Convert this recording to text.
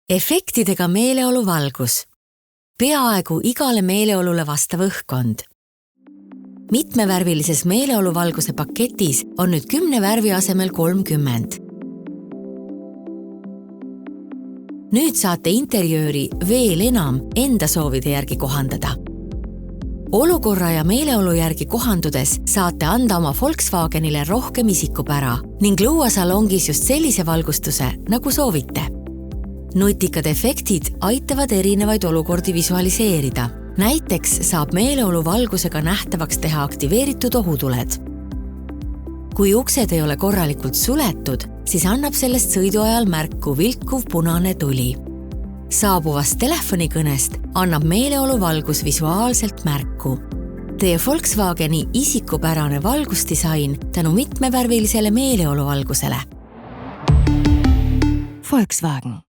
Efektidega meeleoluvalgus. Peaaegu igale meeleolule vastav õhkkond. Mitmevärvilises meeleoluvalguse paketis on nüüd 10 värvi asemel 30. Nüüd saate interjööri veel enam enda soovide järgi kohandada. Olukorra ja meeleolu järgi kohandudes saate anda oma Volkswagenile rohkem isikupära ning luua salongis just sellise valgustuse, nagu soovite. Nutikad efektid aitavad erinevaid olukordi visualiseerida. Näiteks saab meeleolu valgusega nähtavaks teha aktiveeritud ohutuled. Kui uksed ei ole korralikult suletud, siis annab sellest sõidu ajal märku vilkuv punane tuli. Saabuvast telefonikõnest annab meeleolu valgus visuaalselt märku. Teie Volkswageni isikupärane valgusdisain tänu mitmevärvilisele meeleolu valgusele. Volkswagen.